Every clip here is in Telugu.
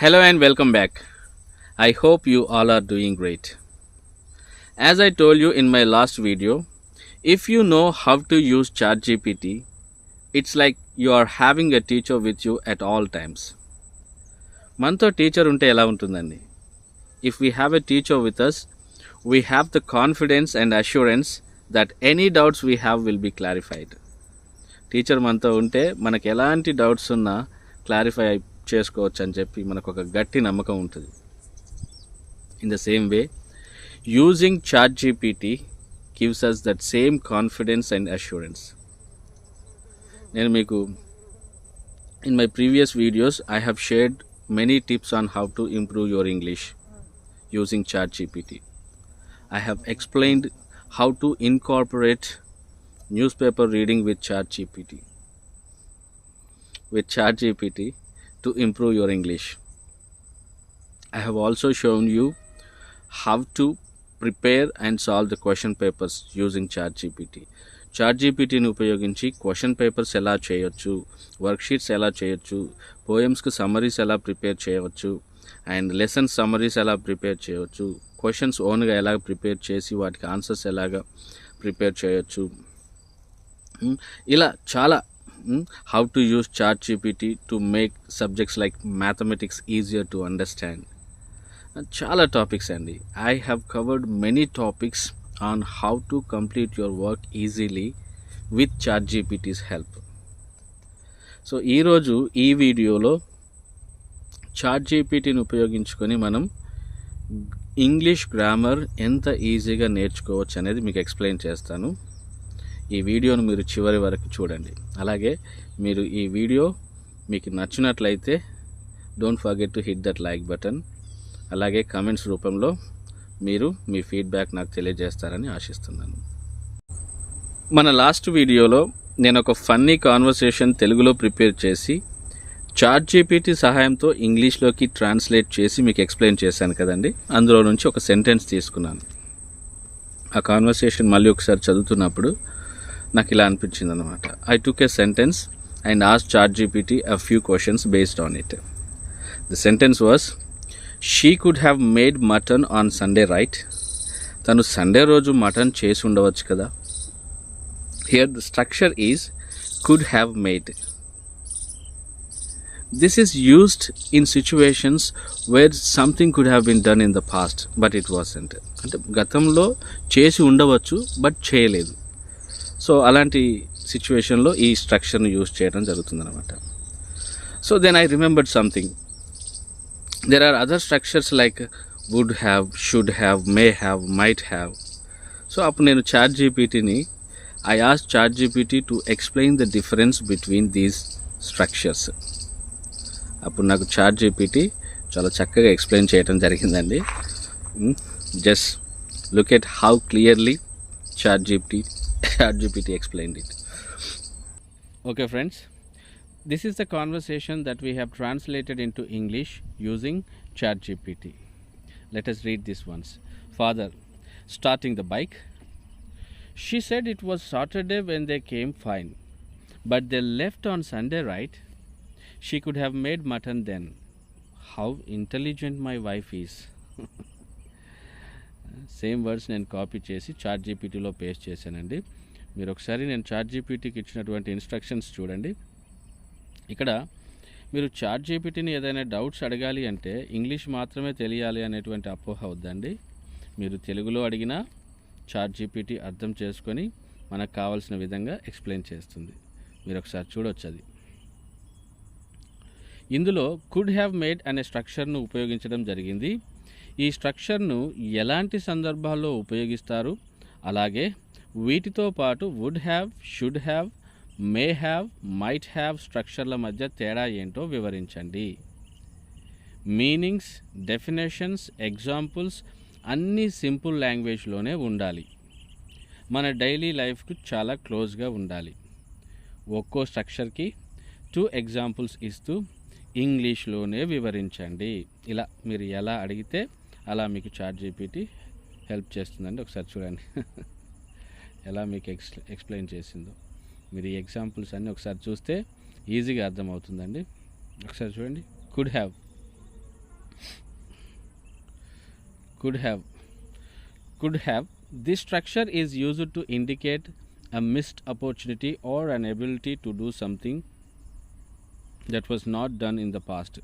Hello and welcome back. I hope you all are doing great. As I told you in my last video, if you know how to use ChatGPT, it's like you are having a teacher with you at all times. మనతో టీచర్ ఉంటే ఎలా ఉంటుందండి? If we have a teacher with us, we have the confidence and assurance that any doubts we have will be clarified. Teacher మనతో ఉంటే మనకు ఎలాంటి డౌట్స్ ఉన్నా క్లారిఫై చేసుకోవచ్చు అని చెప్పి మనకు ఒక గట్టి నమ్మకం ఉంటుంది. In the same way, using ChatGPT gives us that same confidence and assurance. నేను మీకు in my previous videos I have shared many tips on how to improve your English using ChatGPT. I have explained how to incorporate newspaper reading with ChatGPT to improve your English. I have also shown you how to prepare and solve the question papers using ChatGPT. ChatGPTని ఉపయోగించి క్వశ్చన్ పేపర్స్ ఎలా చేయొచ్చు, వర్క్షీట్స్ ఎలా చేయొచ్చు, పోయమ్స్కి సమ్మరీస్ ఎలా ప్రిపేర్ చేయవచ్చు, అండ్ లెసన్స్ సమ్మరీస్ ఎలా ప్రిపేర్ చేయవచ్చు, క్వశ్చన్స్ ఓన్గా ఎలా ప్రిపేర్ చేసి వాటికి ఆన్సర్స్ ఎలాగా ప్రిపేర్ చేయొచ్చు, ఇలా చాలా how to use ChatGPT to make subjects like mathematics easier to understand. చాలా టాపిక్స్ అండి. I have covered many topics on how to complete your work easily with ChatGPT's help. So ఈరోజు ఈ వీడియోలో ChatGPTని ఉపయోగించుకొని మనం ఇంగ్లీష్ గ్రామర్ ఎంత ఈజీగా నేర్చుకోవచ్చు అనేది మీకు ఎక్స్ప్లెయిన్ చేస్తాను. ఈ వీడియోను మీరు చివరి వరకు చూడండి. అలాగే మీరు ఈ వీడియో మీకు నచ్చినట్లయితే don't forget to hit that like button. అలాగే కామెంట్స్ రూపంలో మీరు మీ ఫీడ్బ్యాక్ నాకు తెలియజేస్తారని ఆశిస్తున్నాను. మన లాస్ట్ వీడియోలో నేను ఒక ఫన్నీ కాన్వర్సేషన్ తెలుగులో ప్రిపేర్ చేసి ChatGPT సహాయంతో ఇంగ్లీష్లోకి ట్రాన్స్లేట్ చేసి మీకు ఎక్స్ప్లెయిన్ చేశాను కదండి. అందులో నుంచి ఒక సెంటెన్స్ తీసుకున్నాను. ఆ కాన్వర్సేషన్ మళ్ళీ ఒకసారి చదువుతున్నప్పుడు నాకు ఇలా అనిపించింది అనమాట. I took a sentence and asked ChatGPT a few questions based on it. The sentence was, she could have made mutton on Sunday, right? తను సండే రోజు మటన్ చేసి ఉండవచ్చు కదా. Here the structure is could have made. This is used in situations where something could have been done in the past but it wasn't. అంటే గతంలో చేసి ఉండవచ్చు బట్ చేయలేదు. సో అలాంటి సిచ్యువేషన్లో ఈ స్ట్రక్చర్ని యూజ్ చేయడం జరుగుతుందన్నమాట. So then I remembered something. There are other structures like would have, should have, may have, might have. So అప్పుడు నేను ChatGPTని I asked ChatGPT to explain the difference between these structures. అప్పుడు నాకు ChatGPT చాలా చక్కగా ఎక్స్ప్లెయిన్ చేయడం జరిగిందండి. Just look at how clearly ChatGPT explained it. Okay friends, this is the conversation that we have translated into English using ChatGPT. Let us read this once. Father, starting the bike. She said it was Saturday when they came, fine. But they left on Sunday, right? She could have made mutton then. How intelligent my wife is. Same words నేను కాపీ చేసి ChatGPTలో పేస్ట్ చేశానండి. మీరు ఒకసారి నేను ChatGPTకి ఇచ్చినటువంటి ఇన్స్ట్రక్షన్స్ చూడండి. ఇక్కడ మీరు ChatGPTని ఏదైనా డౌట్స్ అడగాలి అంటే ఇంగ్లీష్ మాత్రమే తెలియాలి అనేటువంటి అపోహ వద్దండి. మీరు తెలుగులో అడిగినా ChatGPT అర్థం చేసుకొని మనకు కావాల్సిన విధంగా ఎక్స్ప్లెయిన్ చేస్తుంది. మీరు ఒకసారి చూడొచ్చు అది. ఇందులో కుడ్ హ్యావ్ మేడ్ అనే స్ట్రక్చర్ను ఉపయోగించడం జరిగింది. ఈ స్ట్రక్చర్ను ఎలాంటి సందర్భాల్లో ఉపయోగిస్తారు, అలాగే వీటితో పాటు would have, should have, may have, might have స్ట్రక్చర్ల మధ్య తేడా ఏంటో వివరించండి. మీనింగ్స్, డెఫినేషన్స్, ఎగ్జాంపుల్స్ అన్నీ సింపుల్ లాంగ్వేజ్లోనే ఉండాలి. మన డైలీ లైఫ్కు చాలా క్లోజ్గా ఉండాలి. ఒక్కో స్ట్రక్చర్కి 2 ఎగ్జాంపుల్స్ ఇస్తూ ఇంగ్లీష్లోనే వివరించండి. ఇలా మీరు ఎలా అడిగితే అలా మీకు ChatGPT హెల్ప్ చేస్తుందండి. ఒకసారి చూడండి ఎలా మీకు ఎక్స్ప్లెయిన్ చేసిందో. మీరు ఈ ఎగ్జాంపుల్స్ అన్నీ ఒకసారి చూస్తే ఈజీగా అర్థమవుతుందండి. ఒకసారి చూడండి. Could have could have, could have. This structure is used to indicate a missed opportunity or an ability to do something that was not done in the past.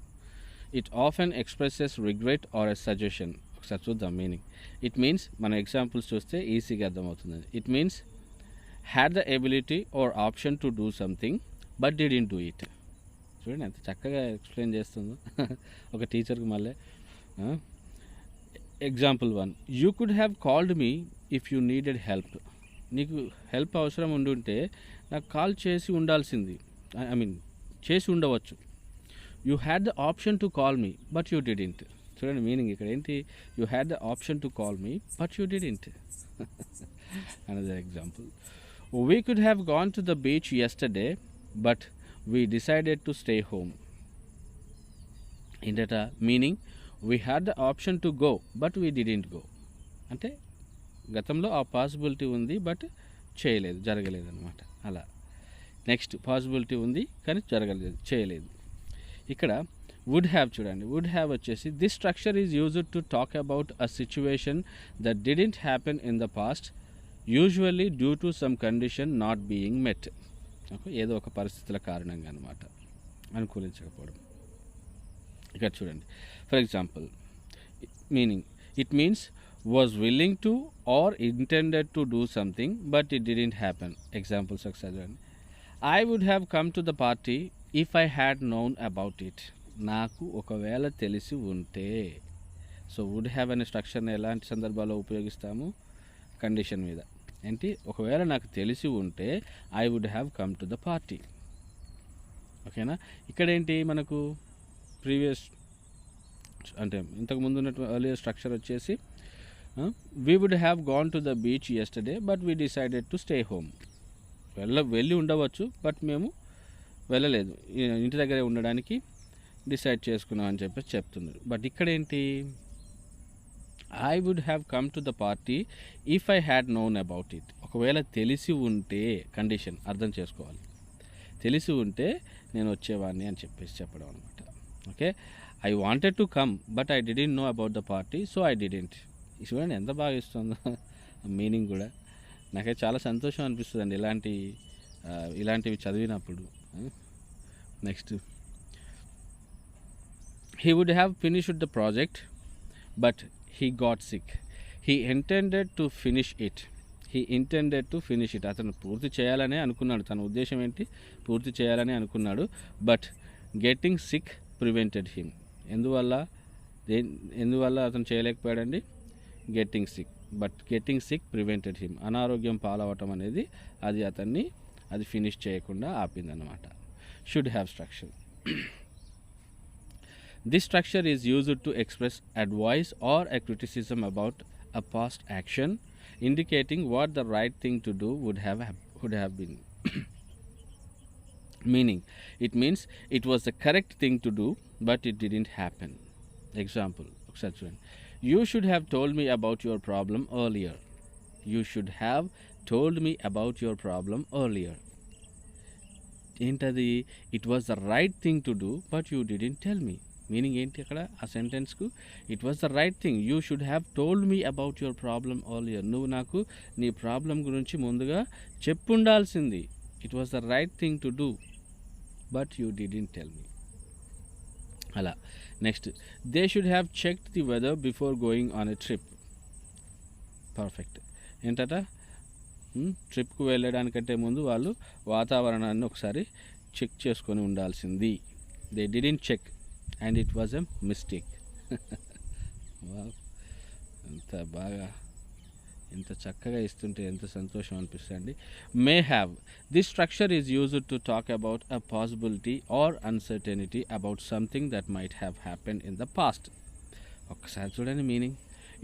It often expresses regret or a suggestion. ఒకసారి చూద్దాం మీనింగ్. ఇట్ మీన్స్ మన ఎగ్జాంపుల్స్ చూస్తే ఈజీగా అర్థమవుతుంది. It means had the ability or option to do something but didn't do it. చూడండి ఎంత చక్కగా ఎక్స్ప్లెయిన్ చేస్తుందో ఒక టీచర్కి మళ్ళీ. Example 1, you could have called me if you needed help. నీకు హెల్ప్ అవసరం ఉండుంటే నాకు కాల్ చేసి ఉండాల్సింది, ఐ మీన్ చేసి ఉండవచ్చు. You had the option to call me but you didn't. చూడండి మీనింగ్ ఇక్కడ ఏంటి, you had the option to call me but you didn't. Another example, we could have gone to the beach yesterday but we decided to stay home. ఏంటట meaning, we had the option to go but we didn't go. అంటే గతంలో ఆ పాసిబిలిటీ ఉంది బట్ చేయలేదు, జరగలేదు అనమాట. అలా నెక్స్ట్ పాసిబిలిటీ ఉంది కానీ జరగలేదు, చేయలేదు. ఇక్కడ వుడ్ హ్యావ్ చూడండి, వుడ్ హ్యావ్ వచ్చేసి this structure is used to talk about a situation that didn't happen in the past, usually due to some condition not being met. ఏదో ఒక పరిస్థితుల కారణంగా అనమాట, అనుకూలించకపోవడం. ఇక్కడ చూడండి, for example meaning, it means was willing to or intended to do something but it didn't happen. Examples ఒకసారి, I would have come to the party if I had known about it. నాకు ఒకవేళ తెలిసి ఉంటే. సో వుడ్ హ్యావ్ అనే స్ట్రక్చర్ని ఎలాంటి సందర్భాల్లో ఉపయోగిస్తాము, కండిషన్ మీద. ఏంటి, ఒకవేళ నాకు తెలిసి ఉంటే I would have come to the party. ఓకేనా. ఇక్కడ ఏంటి మనకు ప్రీవియస్ అంటే ఇంతకుముందు ఉన్నటువంటి ఎర్లియర్ స్ట్రక్చర్ వచ్చేసి we would have gone to the beach yesterday but we decided to stay home. వెళ్ళి ఉండవచ్చు బట్ మేము వెళ్ళలేదు, ఇంటి దగ్గరే ఉండడానికి డిసైడ్ చేసుకున్నాం అని చెప్పేసి చెప్తున్నారు. బట్ ఇక్కడ ఏంటి, I would have come to the party if I had known about it. ఒకవేళ తెలిసి ఉంటే, కండిషన్ అర్థం చేసుకోవాలి, తెలిసి ఉంటే నేను వచ్చేవాడిని అని చెప్పేసి చెప్పడం అనమాట. Okay, I wanted to come but I didn't know about the party so I didn't. చూడండి ఎంత బాగా ఇస్తుందో మీనింగ్ కూడా. నాకైతే చాలా సంతోషం అనిపిస్తుంది అండి ఇలాంటివి చదివినప్పుడు. Next, he would have finished the project but he got sick. He intended to finish it. అతను పూర్తి చేయాలనే అనుకున్నాడు, తన ఉద్దేశం ఏంటి, పూర్తి చేయాలని అనుకున్నాడు. But getting sick prevented him. ఎందువల్ల అతను చేయలేకపోయాడండి, గెట్టింగ్ సిక్ ప్రివెంటెడ్ హిమ్. అనారోగ్యం పాలవటం అనేది అది ఫినిష్ చేయకుండా ఆపిందన్నమాట. Should have structure. This structure is used to express advice or a criticism about a past action, indicating what the right thing to do would have been. Meaning, it means it was the correct thing to do but it didn't happen. Example, you should have told me about your problem earlier. You should have told me about your problem earlier. ఏంటది, it was the right thing to do but you didn't tell me. Meaning ఏంటి అక్కడ ఆ సెంటెన్స్కు, it was the right thing, you should have told me about your problem earlier. నువ్వు నాకు నీ ప్రాబ్లం గురించి ముందుగా చెప్పుండాల్సింది. It was the right thing to do but you didn't tell me. అలా. Next, they should have checked the weather before going on a trip. Perfect. ఏంటట, ట్రిప్కు వెళ్ళడానికంటే ముందు వాళ్ళు వాతావరణాన్ని ఒకసారి చెక్ చేసుకొని ఉండాల్సింది. They didn't check and it was a mistake. ఎంత బాగా, ఎంత చక్కగా ఇస్తుంటే ఎంత సంతోషం అనిపిస్తుంది. May have, this structure is used to talk about a possibility or uncertainty about something that might have happen in the past. ఒక్కసారి చూడండి meaning,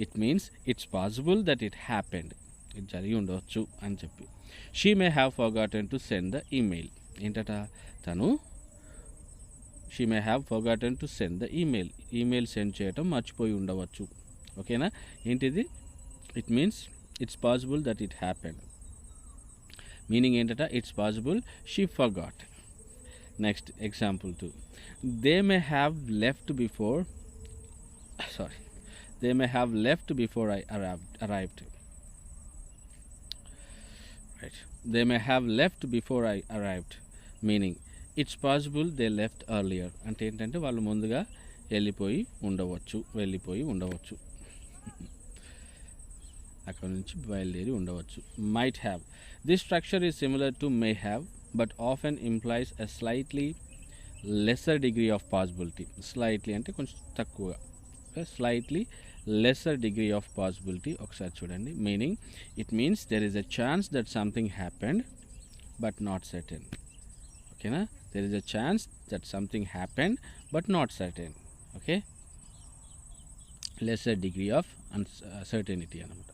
it means it's possible that it happened, ఇది జరిగి ఉండవచ్చు అని చెప్పి. She may have forgotten to send the email. ఏంటట, తను she may have forgotten to send the email send చేయటం మర్చిపోయి ఉండవచ్చు. ఓకేనా. ఏంటిది, it means it's possible that it happened. Meaning ఏంటట, it's possible she forgot. Next example 2, they may have left before they may have left before I arrived. Right. They may have left before I arrived, meaning it's possible they left earlier. అంటే ఏంటంటే వాళ్ళు ముందుగా వెళ్ళిపోయి ఉండవచ్చు అక్కడ నుంచి బయలుదేరి ఉండవచ్చు. Might have. This structure is similar to may have but often implies a slightly lesser degree of possibility. Slightly అంటే కొంచెం తక్కువగా, slightly lesser degree of possibility. ఒకసారి చూడండి. Meaning it means there is a chance that something happened but not certain. ఓకేనా? There is a chance that something happened but not certain. Okay, lesser degree of uncertainty అనమాట.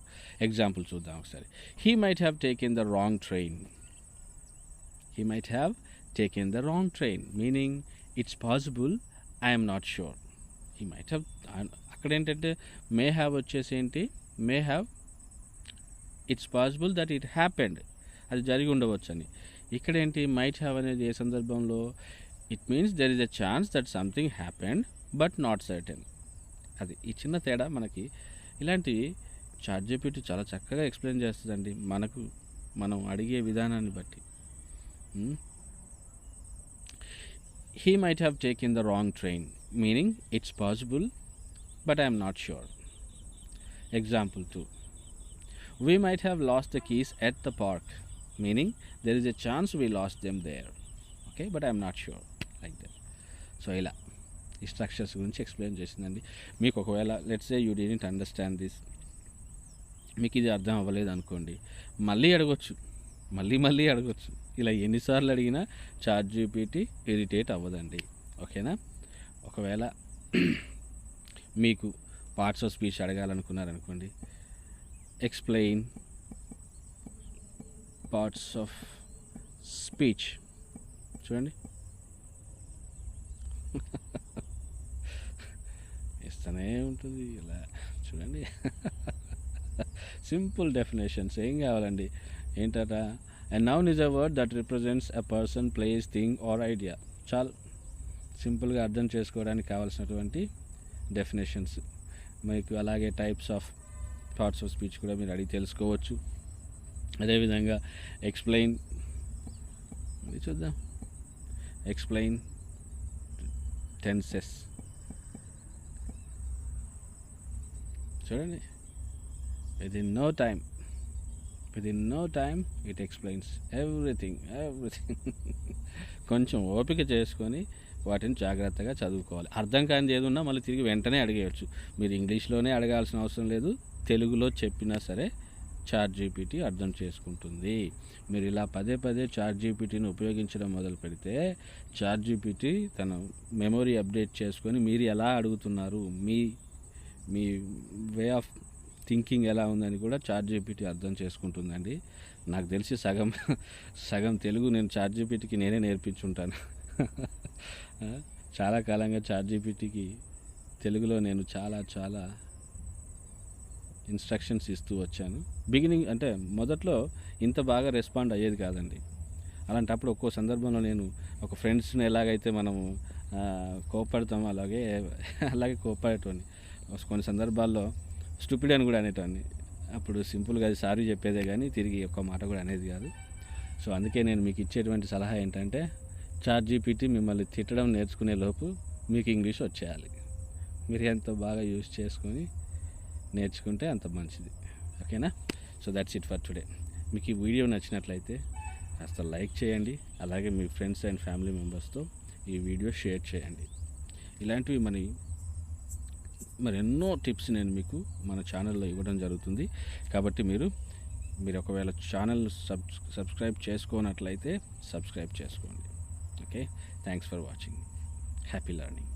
ఎగ్జాంపుల్ చూద్దాం ఒకసారి. He might have taken the wrong train. He might have taken the wrong train, meaning it's possible, I'm not sure. He might have. అక్కడ ఏంటంటే మే హ్యావ్ వచ్చేసి ఏంటి, may have it's possible that it happened, అది జరిగి ఉండవచ్చు అని. ఇక్కడ ఏంటి మైట్ హ్యావ్ అనేది ఏ సందర్భంలో, it means there is a chance that something happened but not certain. అది ఈ చిన్న తేడా మనకి. ఇలాంటివి ChatGPT చాలా చక్కగా ఎక్స్ప్లెయిన్ చేస్తుందండి మనం అడిగే విధానాన్ని బట్టి. He might have taken the wrong train, meaning it's possible but I am not sure. Example 2. We might have lost the keys at the park, meaning there is a chance we lost them there. Okay, but I am not sure. Like that. So ఇలా ఈ స్ట్రక్చర్స్ గురించి ఎక్స్ప్లెయిన్ చేసిందండి. మీకు ఒకవేళ let's say you didn't understand this, మీకు ఇది అర్థం అవ్వలేదు అనుకోండి, మళ్ళీ అడగొచ్చు. ఇలా ఎన్నిసార్లు అడిగినా ChatGPT ఇరిటేట్ అవ్వదండి. ఓకేనా? ఒకవేళ మీకు పార్ట్స్ ఆఫ్ స్పీచ్ అడగాలనుకున్నారనుకోండి, ఎక్స్ప్లెయిన్ పార్ట్స్ ఆఫ్ స్పీచ్ చూడండి, ఇస్తూనే ఉంటుంది ఇలా చూడండి. సింపుల్ డెఫినేషన్స్ ఏం కావాలండి, ఏంటట, and noun is a word that represents a person, place, thing or idea. చాలా సింపుల్గా అర్థం చేసుకోవడానికి కావాల్సినటువంటి డెఫినేషన్స్. మీకు అలాగే types of parts of speech కూడా మీరు అడిగి తెలుసుకోవచ్చు. అదేవిధంగా ఎక్స్ప్లెయిన్ చూద్దాం. ఎక్స్ప్లెయిన్ టెన్సెస్ చూడండి. Within no time it explains everything. కొంచెం ఓపిక చేసుకొని వాటిని జాగ్రత్తగా చదువుకోవాలి. అర్థం కానిది ఏది ఉన్నా మళ్ళీ తిరిగి వెంటనే అడిగేయచ్చు. మీరు ఇంగ్లీష్లోనే అడగాల్సిన అవసరం లేదు, తెలుగులో చెప్పినా సరే ChatGPT అర్థం చేసుకుంటుంది. మీరు ఇలా పదే ChatGPTని ఉపయోగించడం మొదలు పెడితే ChatGPT తన మెమొరీ అప్డేట్ చేసుకొని మీరు ఎలా అడుగుతున్నారు, మీ వే ఆఫ్ థింకింగ్ ఎలా ఉందని కూడా ChatGPT అర్థం చేసుకుంటుందండి. నాకు తెలిసి సగం తెలుగు నేను ChatGPTకి నేనే నేర్పించుంటాను. చాలా కాలంగా ChatGPTకి తెలుగులో నేను చాలా ఇన్స్ట్రక్షన్స్ ఇస్తూ వచ్చాను. బిగినింగ్ అంటే మొదట్లో ఇంత బాగా రెస్పాండ్ అయ్యేది కాదండి. అలాంటప్పుడు ఒక్కో సందర్భంలో నేను ఒక ఫ్రెండ్స్ని ఎలాగైతే మనము కోపడతామో అలాగే కోపడేటోని. కొన్ని సందర్భాల్లో స్టూపిడ్ అని కూడా అనేటోని. అప్పుడు సింపుల్గా అది సారీ చెప్పేదే కానీ తిరిగి ఒక్క మాట కూడా అనేది కాదు. సో అందుకే నేను మీకు ఇచ్చేటువంటి సలహా ఏంటంటే ChatGPT మిమ్మల్ని తిట్టడం నేర్చుకునే లోపు మీకు ఇంగ్లీష్ వచ్చేయాలి. మీరు ఎంత బాగా యూజ్ చేసుకొని నేర్చుకుంటే అంత మంచిది. ఓకేనా? So that's it for today. మీకు ఈ వీడియో నచ్చినట్లయితే కాస్త లైక్ చేయండి. అలాగే మీ ఫ్రెండ్స్ అండ్ ఫ్యామిలీ మెంబర్స్తో ఈ వీడియో షేర్ చేయండి. ఇలాంటివి మరి ఎన్నో టిప్స్ నేను మీకు మన ఛానల్లో ఇవ్వడం జరుగుతుంది. కాబట్టి మీరు ఒకవేళ ఛానల్ సబ్స్క్రైబ్ చేసుకోనట్లయితే సబ్స్క్రైబ్ చేసుకోండి. Okay, thanks for watching. Happy learning.